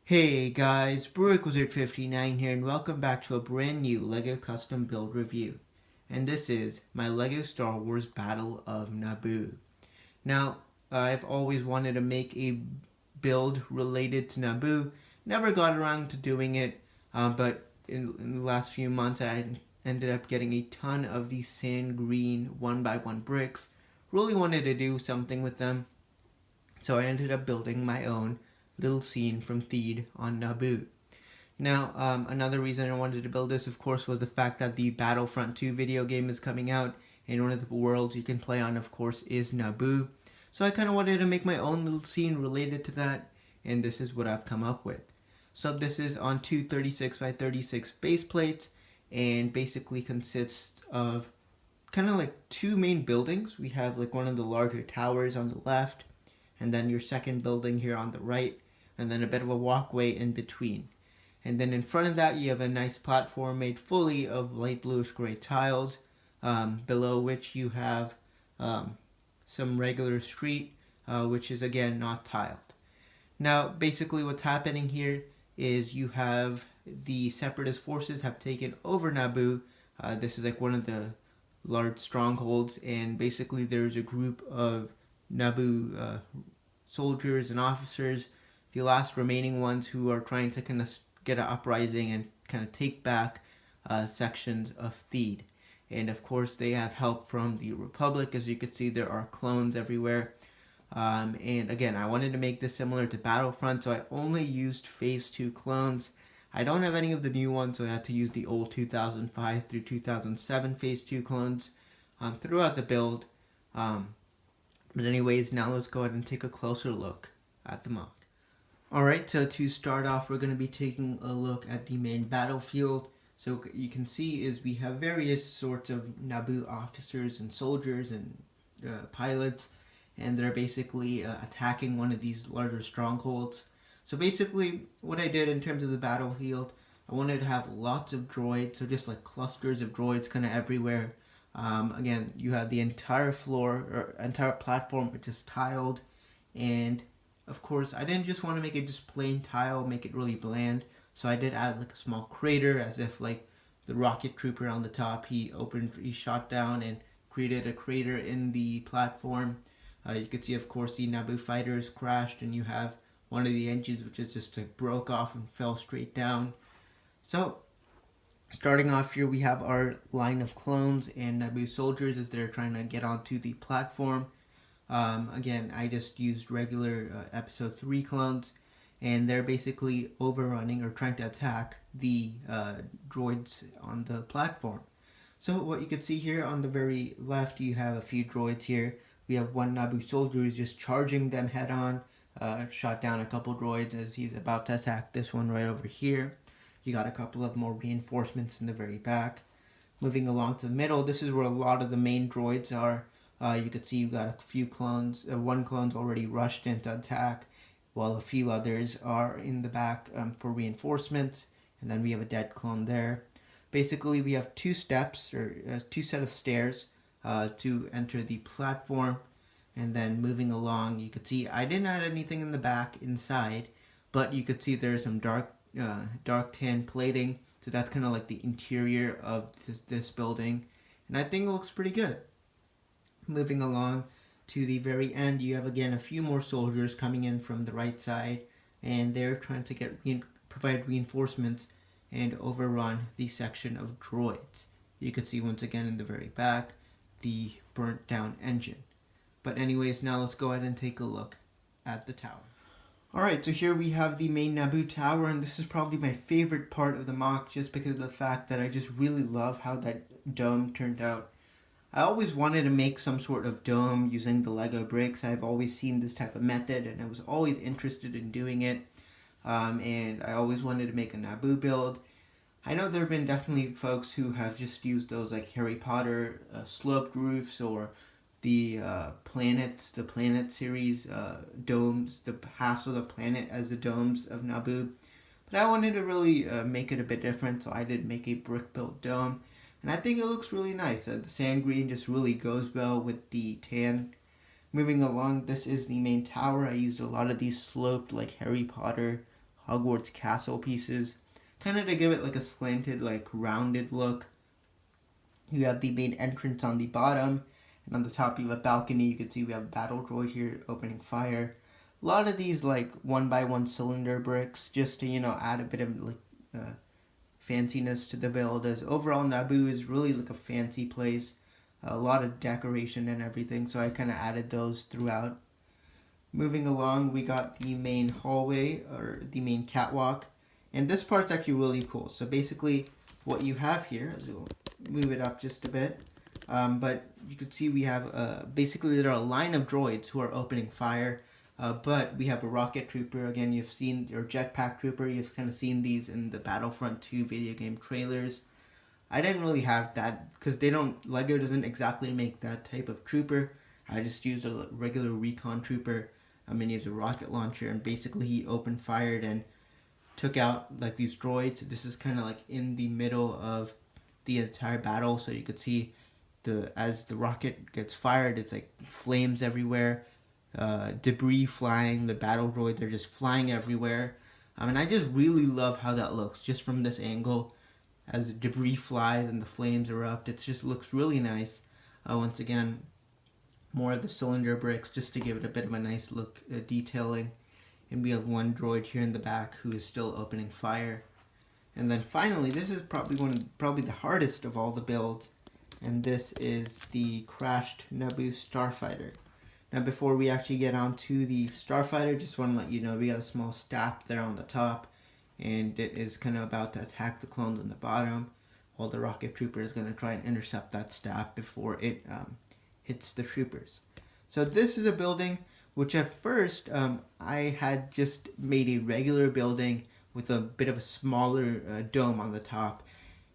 Hey guys, BruickWizard59 here and welcome back to a brand new LEGO custom build review. And this is my LEGO Star Wars Battle of Naboo. Now, I've always wanted to make a build related to Naboo. Never got around to doing it, but in the last few months I ended up getting a ton of these sand green 1x1 bricks. Really wanted to do something with them, so I ended up building my own little scene from Theed on Naboo. Now, another reason I wanted to build this, of course, was the fact that the Battlefront 2 video game is coming out, and one of the worlds you can play on, of course, is Naboo. So I kind of wanted to make my own little scene related to that, and this is what I've come up with. So this is on two 36 by 36 base plates, and basically consists of kind of like two main buildings. We have like one of the larger towers on the left, and then your second building here on the right, and then a bit of a walkway in between. And then in front of that you have a nice platform made fully of light bluish gray tiles, below which you have some regular street, which is again not tiled. Now basically what's happening here is you have the separatist forces have taken over Naboo. This is like one of the large strongholds, and basically there's a group of Naboo soldiers and officers, the last remaining ones, who are trying to kind of get an uprising and kind of take back sections of Theed. And of course they have help from the Republic. As you can see, there are clones everywhere. And again, I wanted to make this similar to Battlefront, so I only used Phase 2 clones. I don't have any of the new ones, so I had to use the old 2005 through 2007 Phase 2 clones throughout the build. But anyways, now let's go ahead and take a closer look at the MOC. Alright, so to start off, we're going to be taking a look at the main battlefield. So you can see is we have various sorts of Naboo officers and soldiers and pilots, and they're basically attacking one of these larger strongholds. So basically what I did in terms of the battlefield, I wanted to have lots of droids, so just like clusters of droids kind of everywhere. Again, you have the entire floor, or entire platform, which is tiled, and of course I didn't just want to make it just plain tile, make it really bland, so I did add like a small crater, as if like the rocket trooper on the top, he shot down and created a crater in the platform. You can see, of course, the Naboo fighters crashed, and you have one of the engines which is just like broke off and fell straight down. So starting off here, we have our line of clones and Naboo soldiers as they're trying to get onto the platform. Again, I just used regular episode 3 clones, and they're basically overrunning or trying to attack the droids on the platform. So what you can see here on the very left, you have a few droids here. We have one Naboo soldier who's just charging them head on, shot down a couple droids as he's about to attack this one right over here. You got a couple of more reinforcements in the very back. Moving along to the middle, this is where a lot of the main droids are. You can see you've got a few clones. One clone's already rushed into attack, while a few others are in the back for reinforcements. And then we have a dead clone there. Basically, we have two steps, or two set of stairs to enter the platform. And then moving along, you can see I didn't add anything in the back inside, but you could see there's some dark tan plating. So that's kind of like the interior of this building, and I think it looks pretty good. Moving along to the very end, you have again a few more soldiers coming in from the right side, and they're trying to provide reinforcements and overrun the section of droids. You can see once again in the very back the burnt down engine. But anyways, now let's go ahead and take a look at the tower. Alright, so here we have the main Naboo tower, and this is probably my favorite part of the MOC, just because of the fact that I just really love how that dome turned out. I always wanted to make some sort of dome using the Lego bricks. I've always seen this type of method, and I was always interested in doing it. And I always wanted to make a Naboo build. I know there have been definitely folks who have just used those like Harry Potter sloped roofs, or the planets, the planet series domes, the halves of the planet as the domes of Naboo. But I wanted to really make it a bit different, so I did make a brick built dome, and I think it looks really nice. The sand green just really goes well with the tan. Moving along, this is the main tower. I used a lot of these sloped like Harry Potter Hogwarts castle pieces, kind of to give it like a slanted, like rounded look. You have the main entrance on the bottom, and on the top you have a balcony. You can see we have a battle droid here opening fire. A lot of these like 1x1 cylinder bricks, just to, you know, add a bit of like fanciness to the build, as overall Naboo is really like a fancy place, a lot of decoration and everything, so I kind of added those throughout. Moving along, we got the main hallway, or the main catwalk, and this part's actually really cool. So basically what you have here, as we'll move it up just a bit, but you can see we have basically there are a line of droids who are opening fire, but we have a rocket trooper. Again, you've seen your jetpack trooper, you've kind of seen these in the Battlefront 2 video game trailers. I didn't really have that because LEGO doesn't exactly make that type of trooper. I just used a regular recon trooper. I'm gonna use a rocket launcher, and basically he opened fired and took out like these droids. This is kind of like in the middle of the entire battle, so you could see as the rocket gets fired, it's like flames everywhere, debris flying. The battle droids are just flying everywhere, and I just really love how that looks just from this angle. As the debris flies and the flames erupt, it just looks really nice. Once again, more of the cylinder bricks just to give it a bit of a nice look, detailing. And we have one droid here in the back who is still opening fire. And then finally, this is probably the hardest of all the builds, and this is the crashed Naboo Starfighter. Now before we actually get on to the Starfighter, just want to let you know we got a small stap there on the top, and it is kind of about to attack the clones on the bottom, while the rocket trooper is going to try and intercept that stap before it hits the troopers. So this is a building which at first I had just made a regular building with a bit of a smaller dome on the top,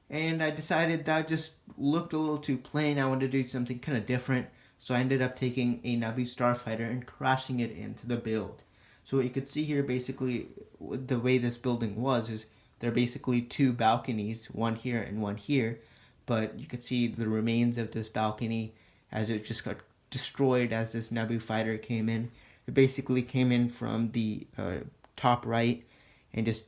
and I decided that just looked a little too plain. I wanted to do something kind of different, so I ended up taking a Naboo Starfighter and crashing it into the build. So what you could see here, basically the way this building was, is there are basically two balconies, one here and one here, but you could see the remains of this balcony as it just got destroyed as this Naboo fighter came in. It basically came in from the top right and just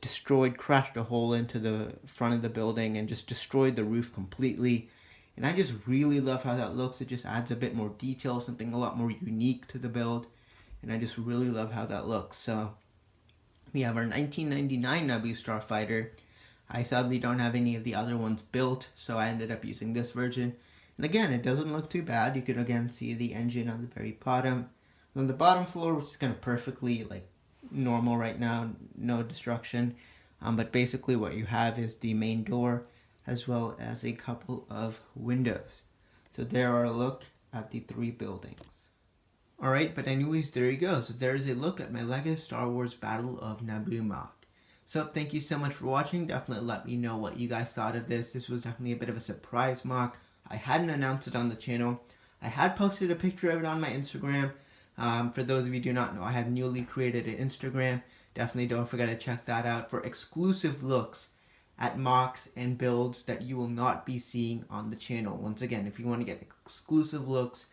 crashed a hole into the front of the building and just destroyed the roof completely. And I just really love how that looks. It just adds a bit more detail, something a lot more unique to the build. And I just really love how that looks. So we have our 1999 Naboo Starfighter. I sadly don't have any of the other ones built, so I ended up using this version. And again, it doesn't look too bad. You can again see the engine on the very bottom. On the bottom floor, which is kind of perfectly like normal right now, no destruction. But basically what you have is the main door as well as a couple of windows. So there are a look at the three buildings. Alright, but anyways, there you go. So there's a look at my LEGO Star Wars Battle of Naboo MOC. So thank you so much for watching. Definitely let me know what you guys thought of this. This was definitely a bit of a surprise MOC. I hadn't announced it on the channel. I had posted a picture of it on my Instagram. For those of you who do not know, I have newly created an Instagram. Definitely don't forget to check that out for exclusive looks at MOCs and builds that you will not be seeing on the channel. Once again, if you want to get exclusive looks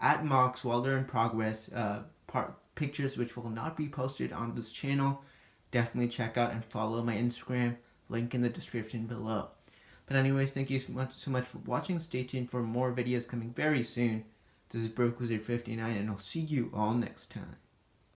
at MOCs while they're in progress, pictures which will not be posted on this channel, definitely check out and follow my Instagram, link in the description below. But anyways, thank you so much for watching. Stay tuned for more videos coming very soon. This is BrokeWizard59, and I'll see you all next time.